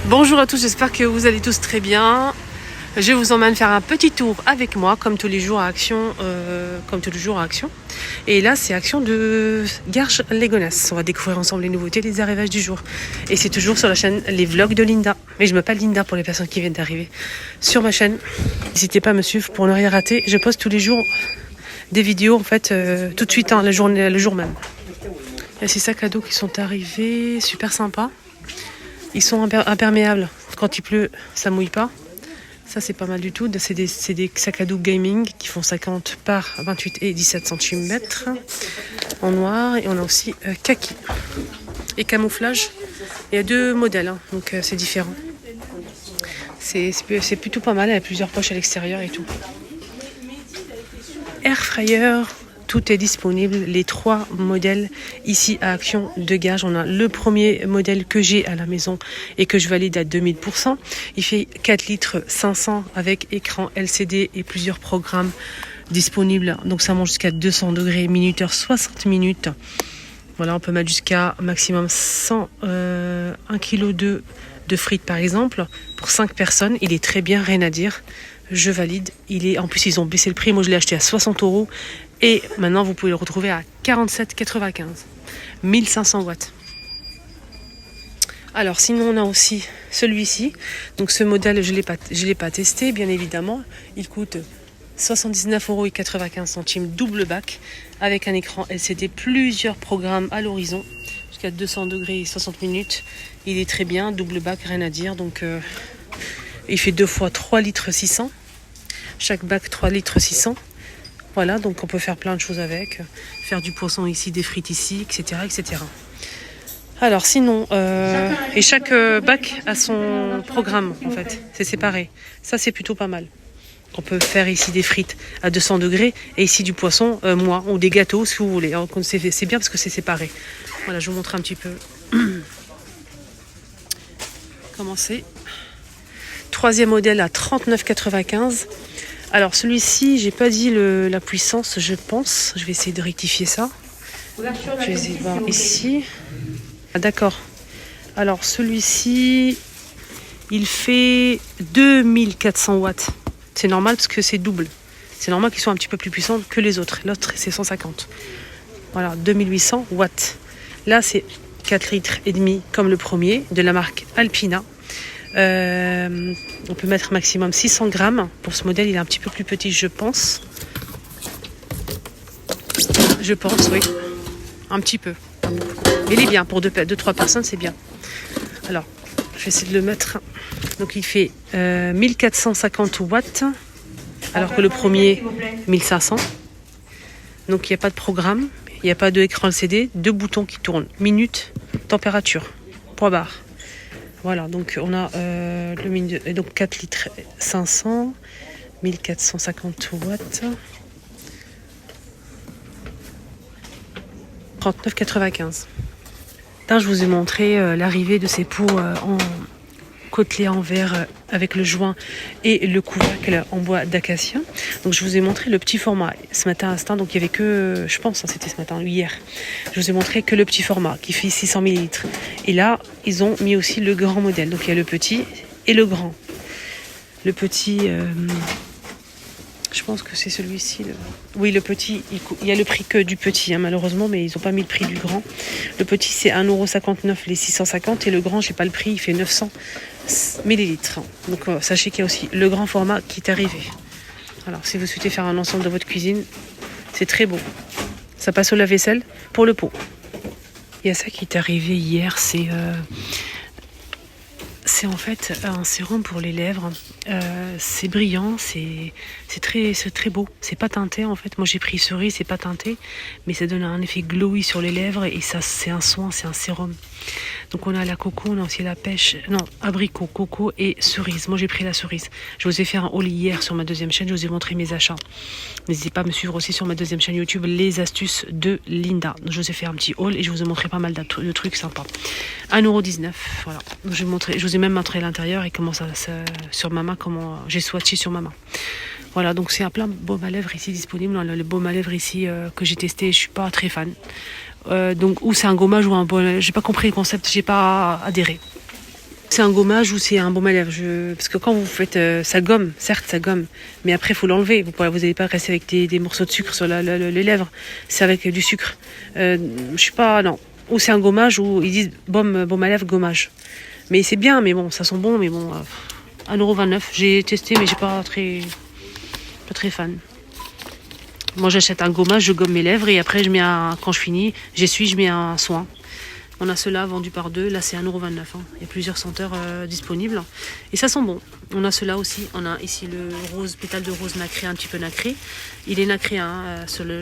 Bonjour à tous, j'espère que vous allez tous très bien. Je vous emmène faire un petit tour avec moi, comme tous les jours à Action. Et là, c'est Action de Garges-Légonesse. On va découvrir ensemble les nouveautés, les arrivages du jour. Et c'est toujours sur la chaîne Les Vlogs de Linda. Mais je m'appelle Linda pour les personnes qui viennent d'arriver sur ma chaîne. N'hésitez pas à me suivre pour ne rien rater. Je poste tous les jours des vidéos, en fait, tout de suite, le jour même. Il y a ces sacs à dos qui sont arrivés, super sympas. Ils sont imperméables. Quand il pleut, ça mouille pas. Ça, c'est pas mal du tout. C'est des sacs à dos gaming qui font 50 par 28 et 17 cm en noir. Et on a aussi kaki et camouflage. Il y a deux modèles, hein, donc c'est différent. C'est plutôt pas mal. Il y a plusieurs poches à l'extérieur et tout. Air fryer. Tout est disponible, les trois modèles ici à Action de Garges. On a le premier modèle que j'ai à la maison et que je valide à 2000%. Il fait 4 litres 500 avec écran LCD et plusieurs programmes disponibles. Donc ça monte jusqu'à 200 degrés, minuteur 60 minutes. Voilà, on peut mettre jusqu'à maximum 1 kg de frites par exemple. Pour 5 personnes, il est très bien, rien à dire. Je valide. En plus, ils ont baissé le prix. Moi, je l'ai acheté à 60 €. Et maintenant, vous pouvez le retrouver à 47,95 €. 1500 watts. Alors, sinon, on a aussi celui-ci. Donc, ce modèle, je l'ai pas testé, bien évidemment. Il coûte 79,95 €, double bac, avec un écran LCD, plusieurs programmes à l'horizon, jusqu'à 200 degrés et 60 minutes. Il est très bien, double bac, rien à dire. Donc, il fait 2 fois 3 litres 600. Chaque bac 3 litres 600. Voilà, donc on peut faire plein de choses avec. Faire du poisson ici, des frites ici, etc. etc. Alors sinon, et chaque bac a son programme en fait. C'est séparé. Ça c'est plutôt pas mal. On peut faire ici des frites à 200 degrés et ici du poisson, ou des gâteaux si vous voulez. Alors, c'est bien parce que c'est séparé. Voilà, je vous montre un petit peu comment c'est. Troisième modèle à 39,95 €. Alors celui-ci, j'ai pas dit la puissance, je pense. Je vais essayer de rectifier ça. Je vais essayer de voir ici. Ah, d'accord. Alors celui-ci, il fait 2400 watts. C'est normal parce que c'est double. C'est normal qu'ils soient un petit peu plus puissants que les autres. L'autre, c'est 150. Voilà, 2800 watts. Là, c'est 4 litres et demi comme le premier, de la marque Alpina. On peut mettre maximum 600 grammes. Pour ce modèle, il est un petit peu plus petit, je pense. Je pense, oui. Un petit peu. Mais il est bien. Pour 2-3 personnes, c'est bien. Alors, je vais essayer de le mettre. Donc, il fait 1450 watts. Alors que le premier, 1500. Donc, il n'y a pas de programme. Il n'y a pas d'écran LCD. 2 boutons qui tournent. Minute, température, point barre. Voilà, donc on a donc 4 litres 500, 1450 watts, 39,95 €. Là, je vous ai montré l'arrivée de ces pots en côtelés en verre avec le joint et le couvercle en bois d'acacia. Donc je vous ai montré le petit format ce matin à l'instant. Donc il y avait que, je pense, c'était ce matin, hier. Je vous ai montré que le petit format qui fait 600 ml. Et là, ils ont mis aussi le grand modèle. Donc il y a le petit et le grand. Le petit, je pense que c'est celui-ci. Oui, le petit, il y a le prix que du petit, hein, malheureusement, mais ils n'ont pas mis le prix du grand. Le petit, c'est 1,59 € les 650 et le grand, j'ai pas le prix, il fait 900 millilitres. Donc sachez qu'il y a aussi le grand format qui est arrivé. Alors, si vous souhaitez faire un ensemble de votre cuisine, c'est très beau. Ça passe au lave-vaisselle pour le pot. Il y a ça qui est arrivé hier, c'est en fait un sérum pour les lèvres. C'est brillant, c'est très beau. C'est pas teinté en fait. Moi j'ai pris cerise, c'est pas teinté, mais ça donne un effet glowy sur les lèvres et ça c'est un soin, c'est un sérum. Donc on a la coco, on a aussi la pêche, abricot, coco et cerise. Moi j'ai pris la cerise. Je vous ai fait un haul hier sur ma deuxième chaîne, je vous ai montré mes achats. N'hésitez pas à me suivre aussi sur ma deuxième chaîne YouTube, les astuces de Linda. Je vous ai fait un petit haul et je vous ai montré pas mal de trucs sympas. 1,19 €, voilà. Je vous ai même montré l'intérieur et comment ça sur ma main, comment j'ai swatché sur ma main. Voilà, donc c'est un plein baume à lèvres ici disponible. Le baume à lèvres ici que j'ai testé, je suis pas très fan. Donc ou c'est un gommage ou un baume, j'ai pas compris le concept, j'ai pas adhéré. c'est un gommage ou c'est un baume à lèvres. Parce que quand vous faites ça gomme, certes ça gomme, mais après il faut l'enlever. Vous n'allez pas rester avec des morceaux de sucre sur les lèvres. C'est avec du sucre. Je sais pas, non. Ou c'est un gommage ou ils disent baume à lèvres, gommage. Mais c'est bien, mais bon, ça sent bon, mais bon, 1,29€. J'ai testé, mais j'ai pas très fan. Moi j'achète un gommage, je gomme mes lèvres et après quand je finis, j'essuie, je mets un soin. On a ceux-là vendus par 2, là c'est 1,29€. Hein. Il y a plusieurs senteurs disponibles. Et ça sent bon. On a ceux-là aussi. On a ici le rose, pétale de rose nacré, un petit peu nacré. Il est nacré sur les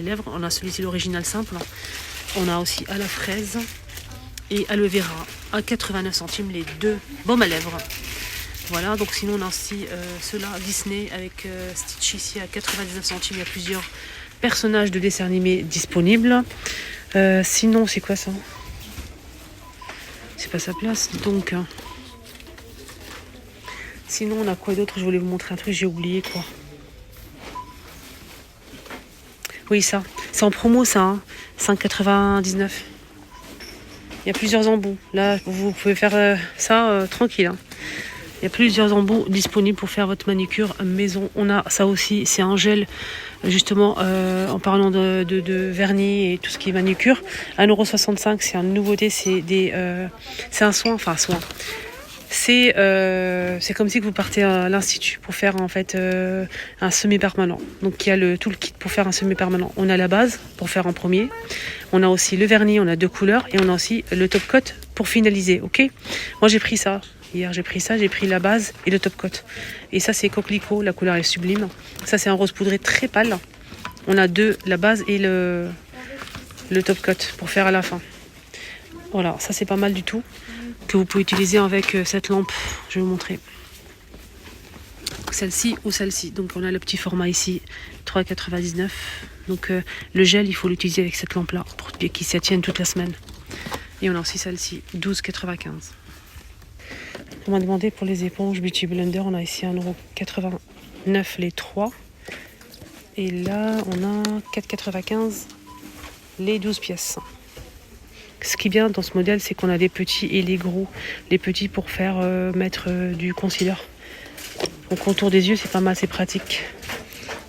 lèvres. On a celui-ci, l'original simple. On a aussi à la fraise et aloe vera à 89 centimes les deux baumes à lèvres. Voilà, donc sinon on a aussi ceux-là, Disney avec Stitch ici à 99 centimes. Il y a plusieurs personnages de dessins animés disponibles. Sinon, c'est quoi ça? C'est pas sa place, donc. Hein. Sinon, on a quoi d'autre? Je voulais vous montrer un truc, j'ai oublié quoi. Oui, ça. C'est en promo, ça. Hein. 5,99. Il y a plusieurs embouts. Là, vous pouvez faire ça tranquille. Hein. Il y a plusieurs embouts disponibles pour faire votre manicure maison. On a ça aussi, c'est un gel, justement, en parlant de vernis et tout ce qui est manicure. 1,65€, c'est une nouveauté, c'est un soin, enfin soin. C'est comme si vous partez à l'institut pour faire en fait un semi-permanent. Donc il y a tout le kit pour faire un semi-permanent. On a la base pour faire en premier. On a aussi le vernis, on a 2 couleurs. Et on a aussi le top coat pour finaliser, ok? Moi j'ai pris ça. Hier j'ai pris la base et le top coat. Et ça c'est coquelicot, la couleur est sublime. Ça c'est un rose poudré très pâle. On a la base et le top coat pour faire à la fin. Voilà, ça c'est pas mal du tout. Que vous pouvez utiliser avec cette lampe. Je vais vous montrer. Celle-ci ou celle-ci. Donc on a le petit format ici, 3,99. Donc le gel, il faut l'utiliser avec cette lampe-là pour qu'il s'y tienne toute la semaine. Et on a aussi celle-ci, 12,95. On m'a demandé pour les éponges Beauty Blender, on a ici 1,89€ les 3. Et là, on a 4,95€ les 12 pièces. Ce qui est bien dans ce modèle, c'est qu'on a les petits et les gros. Les petits pour faire mettre du concealer. Au contour des yeux, c'est pas mal, c'est pratique.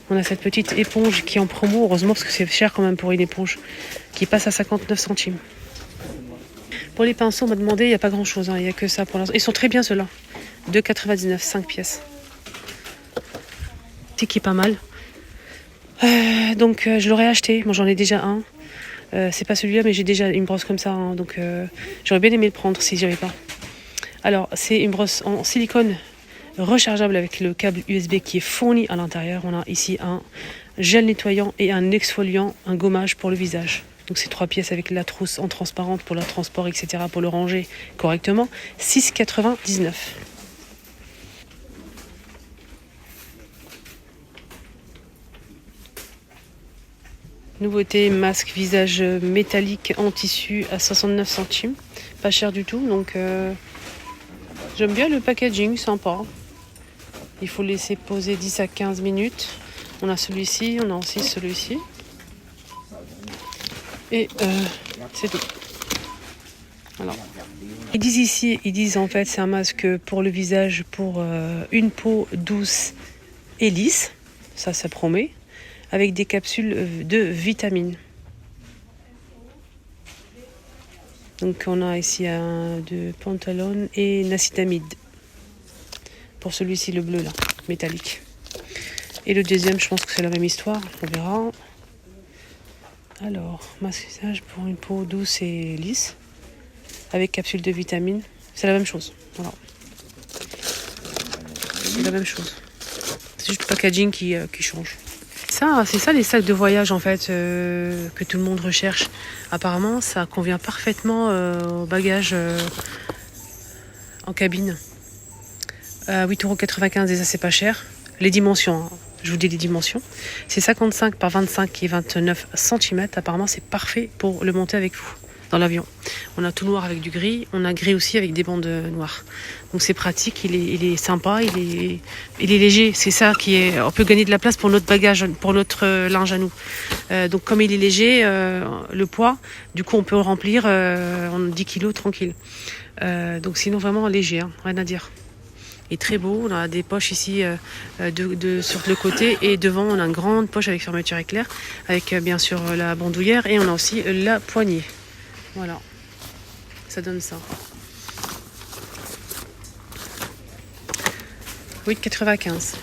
On a cette petite éponge qui est en promo, heureusement parce que c'est cher quand même pour une éponge, qui passe à 59 centimes. Pour les pinceaux, on m'a demandé, il n'y a pas grand chose, il n'y a que ça pour l'instant. Ils sont très bien ceux-là. 2,99€, 5 pièces. C'est qui est pas mal. Donc je l'aurais acheté, moi j'en ai déjà un. C'est pas celui-là, mais j'ai déjà une brosse comme ça, hein, donc j'aurais bien aimé le prendre si j'y avais pas. Alors, c'est une brosse en silicone rechargeable avec le câble USB qui est fourni à l'intérieur. On a ici un gel nettoyant et un exfoliant, un gommage pour le visage. Donc c'est 3 pièces avec la trousse en transparente pour le transport, etc. pour le ranger correctement. 6,99. Nouveauté, masque visage métallique en tissu à 69 centimes. Pas cher du tout, donc j'aime bien le packaging, sympa. Il faut laisser poser 10 à 15 minutes. On a celui-ci, on a aussi celui-ci. Et c'est tout. Voilà. Ils disent en fait c'est un masque pour le visage, pour une peau douce et lisse. Ça promet. Avec des capsules de vitamines. Donc on a ici de Pantalones et Nacitamide. Pour celui-ci, le bleu là, métallique. Et le deuxième, je pense que c'est la même histoire, on verra. Alors, masque visage pour une peau douce et lisse. Avec capsule de vitamines. C'est la même chose. Voilà. C'est la même chose. C'est juste le packaging qui change. C'est ça les sacs de voyage en fait que tout le monde recherche. Apparemment, ça convient parfaitement au bagage en cabine. 8,95€ et ça c'est pas cher. Les dimensions, hein. Je vous dis les dimensions. C'est 55 par 25 et 29 cm. Apparemment, c'est parfait pour le monter avec vous dans l'avion. On a tout noir avec du gris. On a gris aussi avec des bandes noires. Donc c'est pratique, il est sympa, il est léger. C'est ça qui est. On peut gagner de la place pour notre bagage, pour notre linge à nous. Donc comme il est léger, le poids, du coup on peut le remplir en 10 kilos tranquille. Donc sinon vraiment léger, hein, rien à dire. Et très beau, on a des poches ici sur le côté et devant on a une grande poche avec fermeture éclair avec bien sûr la bandoulière et on a aussi la poignée. Voilà, ça donne ça. 8,95.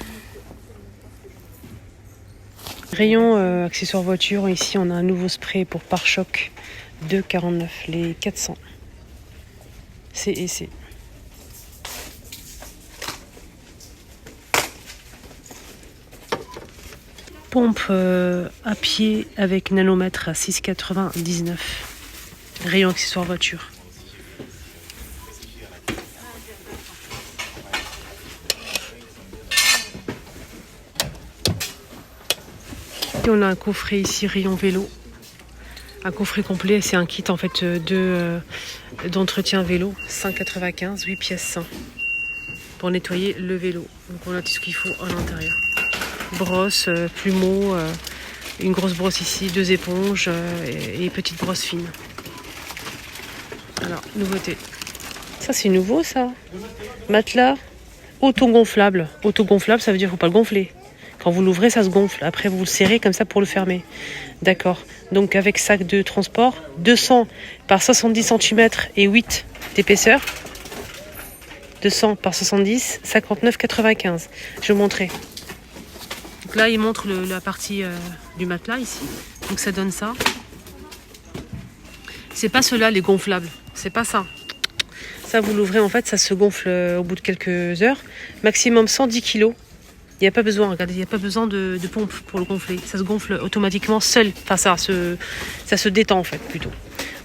Rayon accessoires voiture, ici on a un nouveau spray pour pare-choc 2,49, les 400. C&C. Pompe à pied avec nanomètre à 6,99. Rayon accessoires voiture. Et on a un coffret ici rayon vélo. Un coffret complet, c'est un kit en fait d'entretien vélo, 5,95, 8 pièces pour nettoyer le vélo. Donc on a tout ce qu'il faut à l'intérieur. Brosse, plumeau, une grosse brosse ici, 2 éponges et petite brosse fine. Alors, nouveauté. Ça c'est nouveau ça. Matelas autogonflable. Autogonflable, ça veut dire qu'il ne faut pas le gonfler. Quand vous l'ouvrez, ça se gonfle. Après, vous le serrez comme ça pour le fermer. D'accord. Donc avec sac de transport, 200 par 70 cm et 8 d'épaisseur. 200 par 70, 59,95. Je vais vous montrer. Donc là, il montre la partie du matelas ici. Donc ça donne ça. C'est pas ceux-là, les gonflables. C'est pas ça. Ça, vous l'ouvrez, en fait, ça se gonfle au bout de quelques heures. Maximum 110 kg. Il n'y a pas besoin, regardez, il n'y a pas besoin de pompe pour le gonfler. Ça se gonfle automatiquement seul. Enfin, ça se détend, en fait, plutôt.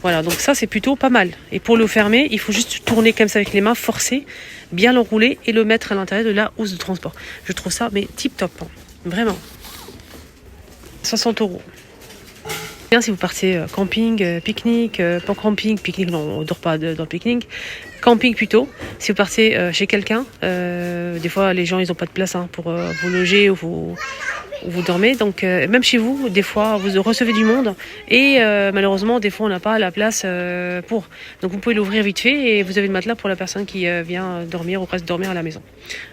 Voilà, donc ça, c'est plutôt pas mal. Et pour le fermer, il faut juste tourner comme ça avec les mains, forcer, bien l'enrouler et le mettre à l'intérieur de la housse de transport. Je trouve ça, mais tip-top, hein. Vraiment. 60 €. Bien si vous partez camping, pique-nique, pas camping, pique-nique, non, on ne dort pas dans le pique-nique. Camping plutôt. Si vous partez chez quelqu'un, des fois les gens ils n'ont pas de place pour vous loger ou vous dormez. Donc même chez vous, des fois vous recevez du monde et malheureusement des fois on n'a pas la place pour. Donc vous pouvez l'ouvrir vite fait et vous avez le matelas pour la personne qui vient dormir ou presque dormir à la maison.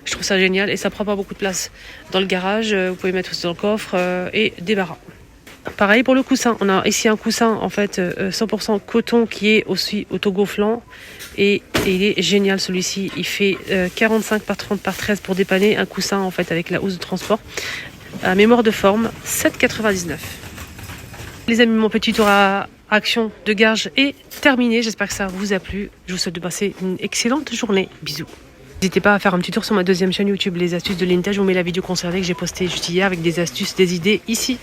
Je trouve ça génial et ça prend pas beaucoup de place dans le garage. Vous pouvez mettre aussi dans le coffre et débarras. Pareil pour le coussin, on a ici un coussin en fait 100% coton qui est aussi autogonflant et il est génial celui-ci. Il fait 45 par 30 par 13 pour dépanner un coussin en fait avec la housse de transport. À mémoire de forme, 7,99. Les amis, mon petit tour à action de Garges est terminé. J'espère que ça vous a plu. Je vous souhaite de passer une excellente journée. Bisous. N'hésitez pas à faire un petit tour sur ma deuxième chaîne YouTube, les astuces de Lintage. Je vous mets la vidéo concernée que j'ai postée juste hier avec des astuces, des idées ici.